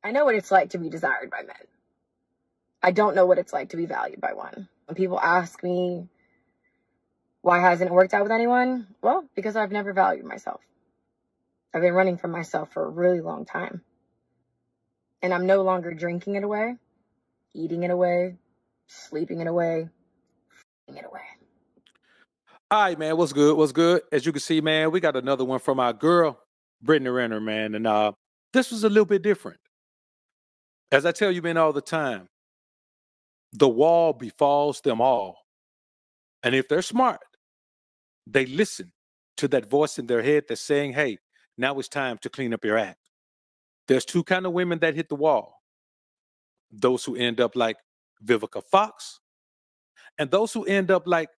I know what it's like to be desired by men. I don't know what it's like to be valued by one. When people ask me, why hasn't it worked out with anyone? Well, because I've never valued myself. I've been running from myself for a really long time. And I'm no longer drinking it away, eating it away, sleeping it away, f***ing it away. All right, man. What's good? What's good? As you can see, man, we got another one from our girl, Brittany Renner, man. And this was a little bit different. As I tell you, man, all the time, the wall befalls them all. And if they're smart, they listen to that voice in their head that's saying, hey, now it's time to clean up your act. There's two kind of women that hit the wall. Those who end up like Vivica Fox and those who end up like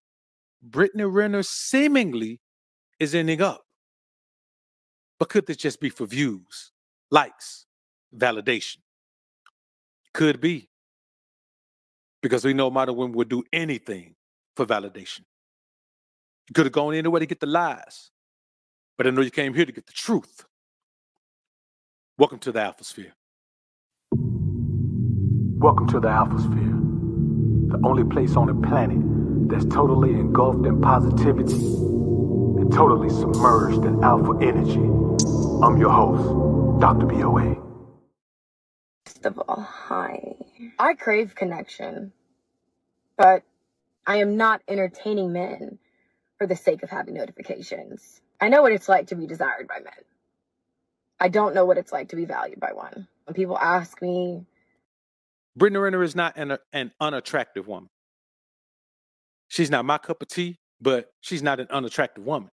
Brittany Renner seemingly is ending up. But could this just be for views, likes, validation? Could be. Because we know modern women would do anything for validation. You could have gone anywhere to get the lies. But I know you came here to get the truth. Welcome to the Alphasphere. Welcome to the Alphasphere, the only place on the planet that's totally engulfed in positivity and totally submerged in alpha energy. I'm your host, Dr. BOA. First of all, hi. I crave connection, but I am not entertaining men for the sake of having notifications. I know what it's like to be desired by men. I don't know what it's like to be valued by one. When people ask me, Brittany Renner is not an unattractive woman. She's not my cup of tea, but she's not an unattractive woman.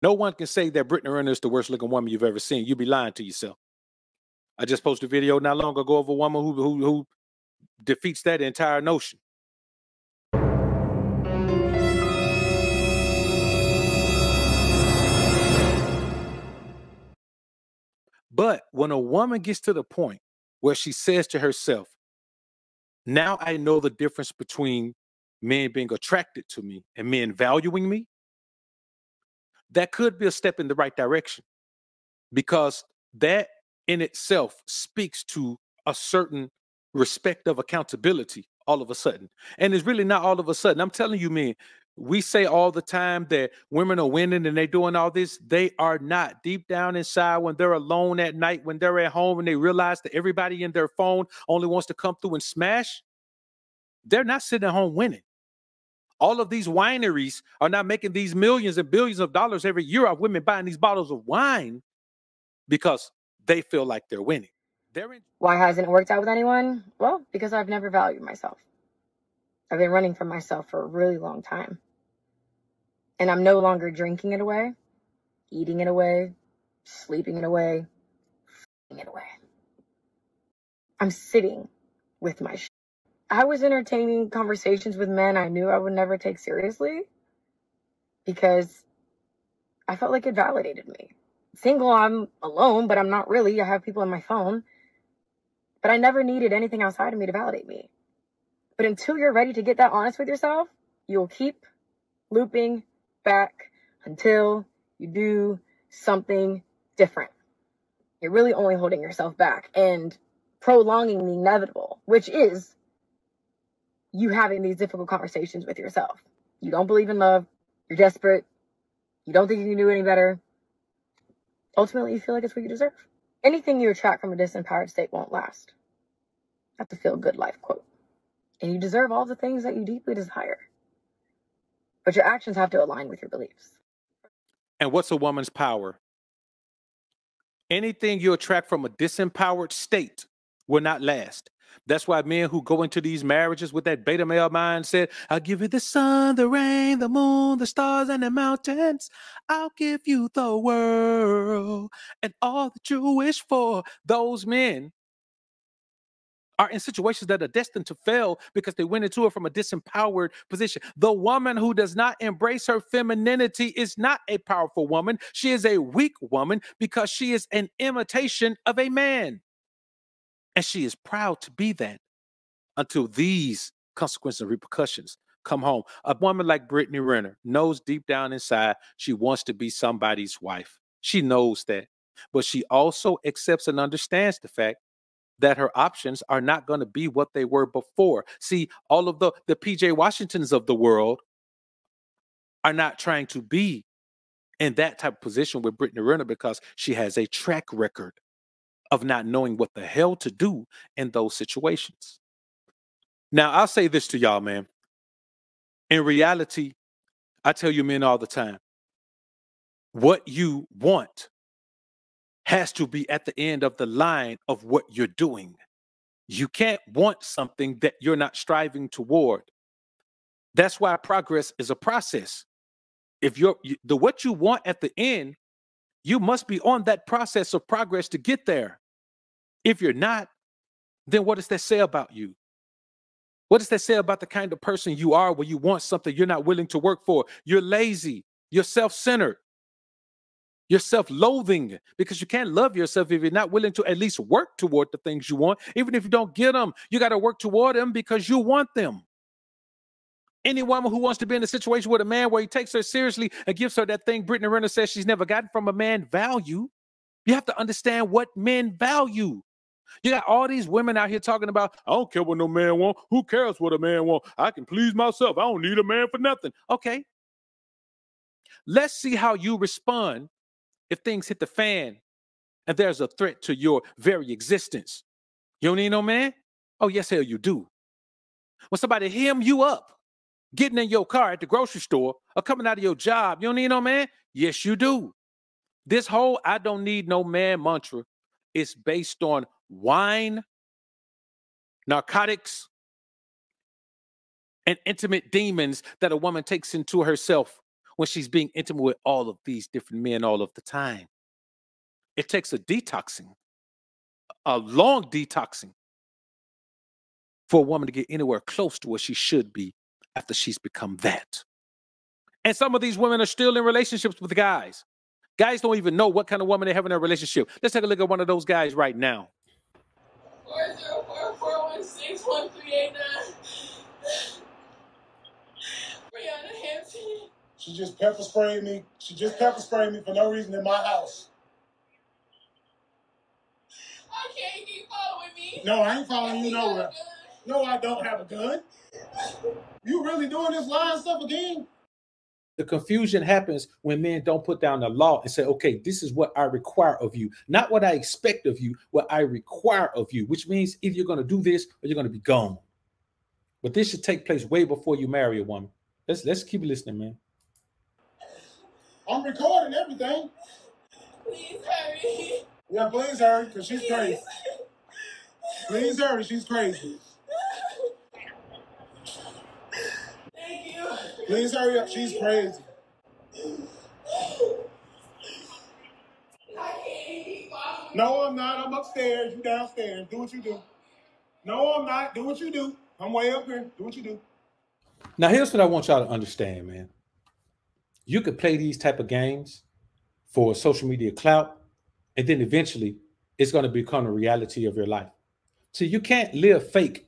No one can say that Brittany Renner is the worst looking woman you've ever seen. You'd be lying to yourself. I just posted a video not long ago of a woman who defeats that entire notion. But when a woman gets to the point where she says to herself, now I know the difference between men being attracted to me and men valuing me, that could be a step in the right direction, because that in itself speaks to a certain respect of accountability all of a sudden. And it's really not all of a sudden. I'm telling you, men, we say all the time that women are winning and they're doing all this. They are not. Deep down inside, when they're alone at night, when they're at home and they realize that everybody in their phone only wants to come through and smash, they're not sitting at home winning. All of these wineries are not making these millions and billions of dollars every year of women buying these bottles of wine because they feel like they're winning. Why hasn't it worked out with anyone? Well, because I've never valued myself. I've been running from myself for a really long time. And I'm no longer drinking it away, eating it away, sleeping it away, f***ing it away. I'm sitting with my shit. I was entertaining conversations with men I knew I would never take seriously because I felt like it validated me. Single, I'm alone, but I'm not really. I have people on my phone. But I never needed anything outside of me to validate me. But until you're ready to get that honest with yourself, you'll keep looping back until you do something different. You're really only holding yourself back and prolonging the inevitable, which is you having these difficult conversations with yourself. You don't believe in love. You're desperate. You don't think you can do any better. Ultimately, you feel like it's what you deserve. Anything you attract from a disempowered state won't last. That's a feel-good life quote. And you deserve all the things that you deeply desire. But your actions have to align with your beliefs. And what's a woman's power? Anything you attract from a disempowered state will not last. That's why men who go into these marriages with that beta male mindset, I'll give you the sun, the rain, the moon, the stars, and the mountains. I'll give you the world and all that you wish for. Those men are in situations that are destined to fail because they went into it from a disempowered position. The woman who does not embrace her femininity is not a powerful woman. She is a weak woman because she is an imitation of a man. And she is proud to be that until these consequences and repercussions come home. A woman like Brittany Renner knows deep down inside she wants to be somebody's wife. She knows that. But she also accepts and understands the fact that her options are not going to be what they were before. See, all of the PJ Washingtons of the world are not trying to be in that type of position with Brittany Renner because she has a track record of not knowing what the hell to do in those situations. Now, I'll say this to y'all, man. In reality, I tell you men all the time, what you want has to be at the end of the line of what you're doing. You can't want something that you're not striving toward. That's why progress is a process. If what you want at the end, you must be on that process of progress to get there. If you're not, then what does that say about you? What does that say about the kind of person you are where you want something you're not willing to work for? You're lazy, you're self-centered, you're self-loathing, because you can't love yourself if you're not willing to at least work toward the things you want. Even if you don't get them, you got to work toward them because you want them. Any woman who wants to be in a situation with a man where he takes her seriously and gives her that thing Brittany Renner says she's never gotten from a man, value. You have to understand what men value. You got all these women out here talking about, I don't care what no man want. Who cares what a man want? I can please myself. I don't need a man for nothing. Okay. Let's see how you respond if things hit the fan and there's a threat to your very existence. You don't need no man? Oh, yes, hell you do. When somebody hem you up, getting in your car at the grocery store or coming out of your job, you don't need no man? Yes, you do. This whole I don't need no man mantra is based on wine, narcotics, and intimate demons that a woman takes into herself when she's being intimate with all of these different men all of the time. It takes a detoxing, a long detoxing, for a woman to get anywhere close to where she should be after she's become that. And some of these women are still in relationships with guys. Guys don't even know what kind of woman they have in their relationship. Let's take a look at one of those guys right now. 404-416-1389. Brianna Hampton. She just pepper sprayed me. She just pepper sprayed me for no reason in my house. I can't keep following me. No, I ain't following you nowhere. No, I don't have a gun. You really doing this lying stuff again? The confusion happens when men don't put down the law and say, okay, this is what I require of you. Not what I expect of you, what I require of you, which means either you're going to do this or you're going to be gone. But this should take place way before you marry a woman. Let's keep listening, man. I'm recording everything. Please hurry. Yeah, please hurry, because she's crazy. Please hurry, she's crazy. Thank you. Please hurry up, she's crazy. No, I'm not. I'm upstairs. You downstairs. Do what you do. No, I'm not. Do what you do. I'm way up here. Do what you do. Now, here's what I want y'all to understand, man. You could play these type of games for social media clout, and then eventually it's going to become a reality of your life. So you can't live fake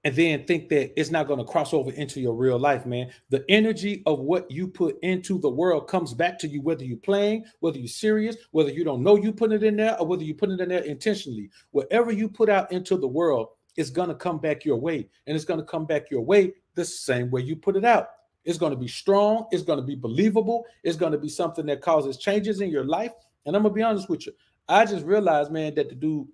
and then think that it's not going to cross over into your real life, man. The energy of what you put into the world comes back to you, whether you're playing, whether you're serious, whether you don't know you put it in there, or whether you put it in there intentionally. Whatever you put out into the world is going to come back your way, and it's going to come back your way the same way you put it out. It's going to be strong. It's going to be believable. It's going to be something that causes changes in your life. And I'm going to be honest with you. I just realized, man, that the dude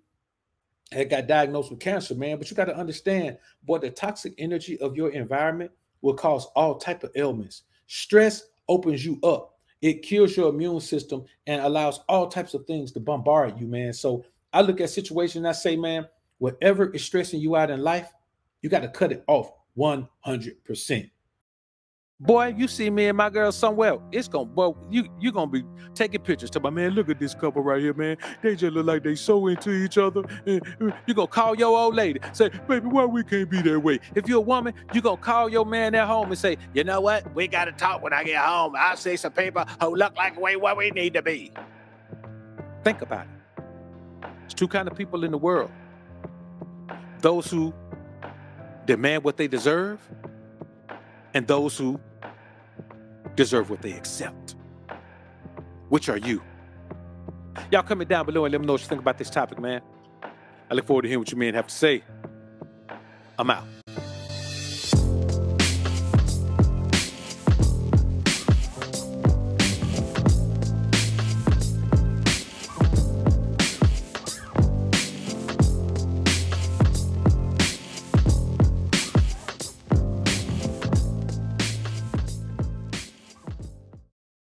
had got diagnosed with cancer, man. But you got to understand, boy, the toxic energy of your environment will cause all type of ailments. Stress opens you up. It kills your immune system and allows all types of things to bombard you, man. So I look at situations and I say, man, whatever is stressing you out in life, you got to cut it off 100%. Boy, you see me and my girl somewhere, it's gonna, boy, you gonna be taking pictures to my man. Look at this couple right here, man. They just look like they so into each other. And you gonna call your old lady, say, baby, why we can't be that way? If you're a woman, you gonna call your man at home and say, you know what? We gotta talk when I get home. I'll see some people who look like where we need to be. Think about it. There's two kinds of people in the world. Those who demand what they deserve, and those who deserve what they accept. Which are you? Y'all comment down below and let me know what you think about this topic, man. I look forward to hearing what you men have to say. I'm out.